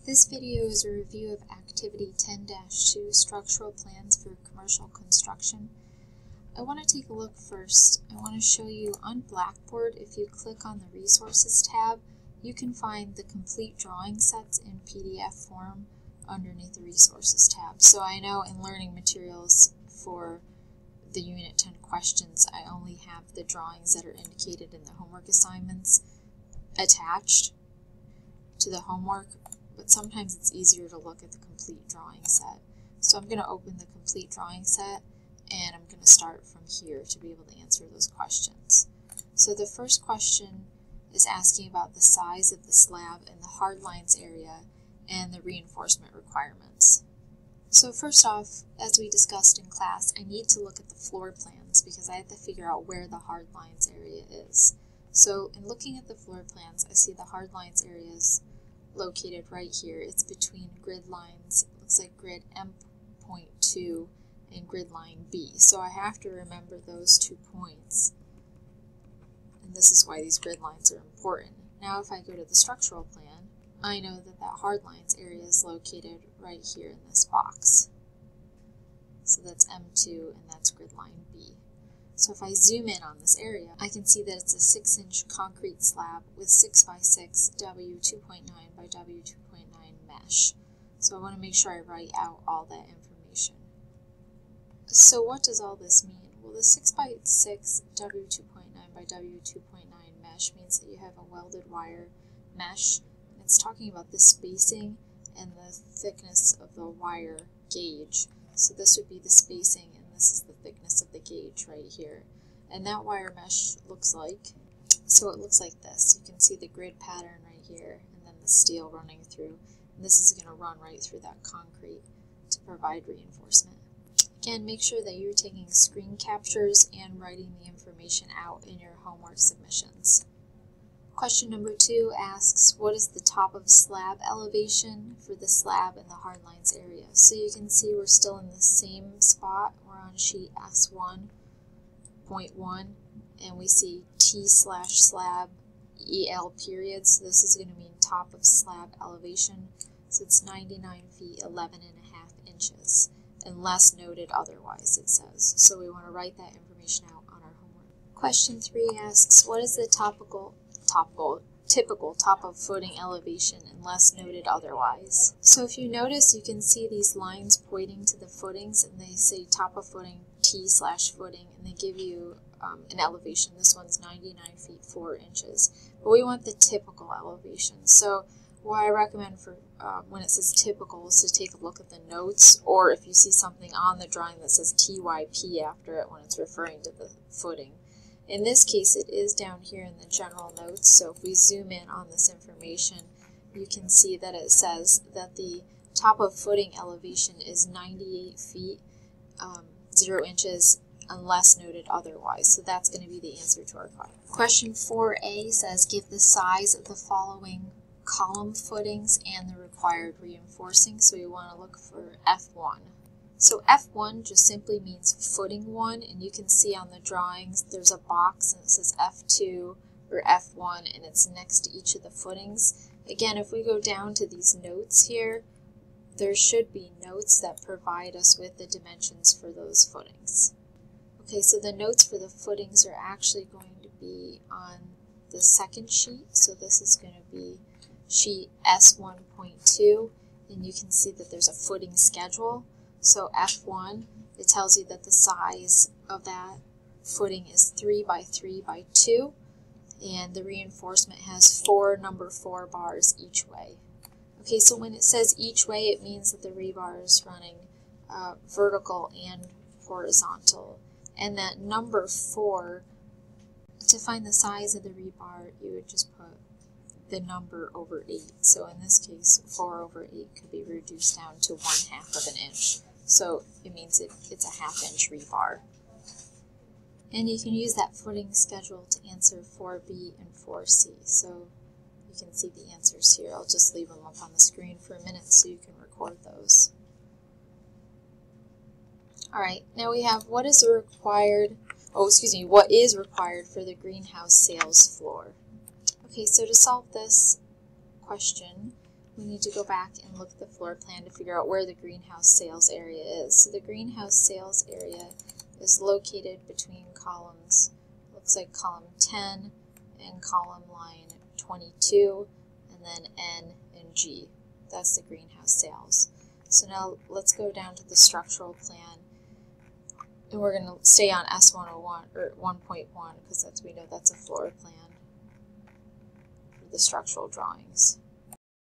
This video is a review of Activity 10-2 Structural Plans for Commercial Construction. I want to take a look first. I want to show you on Blackboard, if you click on the Resources tab, you can find the complete drawing sets in PDF form underneath the Resources tab. So I know in learning materials for the Unit 10 questions, I only have the drawings that are indicated in the homework assignments attached to the homework, but sometimes it's easier to look at the complete drawing set. So I'm going to open the complete drawing set and I'm going to start from here to be able to answer those questions. So the first question is asking about the size of the slab in the hard lines area and the reinforcement requirements. So first off, as we discussed in class, I need to look at the floor plans because I have to figure out where the hard lines area is. So in looking at the floor plans, I see the hard lines areas located right here. It's between grid lines, it looks like grid M.2 and grid line B. So I have to remember those 2 points. And this is why these grid lines are important. Now if I go to the structural plan, I know that that hard lines area is located right here in this box. So that's M2 and that's grid line B. So if I zoom in on this area, I can see that it's a 6-inch concrete slab with 6x6 W2.9 by W2.9 mesh. So I want to make sure I write out all that information. So what does all this mean? Well, the 6x6 W2.9 by W2.9 mesh means that you have a welded wire mesh. It's talking about the spacing and the thickness of the wire gauge. So this would be the spacing and this is the thickness of the gauge right here. And that wire mesh looks like, so it looks like this. You can see the grid pattern right here and then the steel running through. And this is going to run right through that concrete to provide reinforcement. Again, make sure that you're taking screen captures and writing the information out in your homework submissions. Question number 2 asks, what is the top of slab elevation for the slab in the hard lines area? So you can see we're still in the same spot. We're on sheet S1.1 and we see T/slab EL period. So this is going to mean top of slab elevation. So it's 99 feet 11.5 inches unless noted otherwise, it says. So we want to write that information out on our homework. Question 3 asks, what is the typical top of footing elevation unless noted otherwise? So if you notice, you can see these lines pointing to the footings and they say top of footing T/footing and they give you an elevation. This one's 99 feet 4 inches. But we want the typical elevation. So what I recommend for when it says typical is to take a look at the notes, or if you see something on the drawing that says TYP after it when it's referring to the footing. In this case, it is down here in the general notes, so if we zoom in on this information, you can see that it says that the top of footing elevation is 98 feet 0 inches unless noted otherwise. So that's going to be the answer to our question. Question 4a says, give the size of the following column footings and the required reinforcing. So we want to look for F1. So F1 just simply means footing 1, and you can see on the drawings there's a box and it says F2 or F1 and it's next to each of the footings. Again, if we go down to these notes here, there should be notes that provide us with the dimensions for those footings. Okay, so the notes for the footings are actually going to be on the second sheet. So this is going to be sheet S1.2, and you can see that there's a footing schedule. So F1, it tells you that the size of that footing is 3 by 3 by 2, and the reinforcement has 4 number 4 bars each way. Okay, so when it says each way, it means that the rebar is running vertical and horizontal. And that number 4, to find the size of the rebar, you would just put the number over 8. So in this case, 4 over 8 could be reduced down to 1/2 of an inch. So it means it's a 1/2 inch rebar. And you can use that footing schedule to answer 4b and 4c. So you can see the answers here. I'll just leave them up on the screen for a minute so you can record those. Alright, now we have what is required for the greenhouse sales floor. Okay, so to solve this question, we need to go back and look at the floor plan to figure out where the greenhouse sales area is. So the greenhouse sales area is located between columns, looks like column 10 and column line 22, and then N and G. That's the greenhouse sales. So now let's go down to the structural plan, and we're going to stay on S101 or 1.1 because we know that's a floor plan for the structural drawings.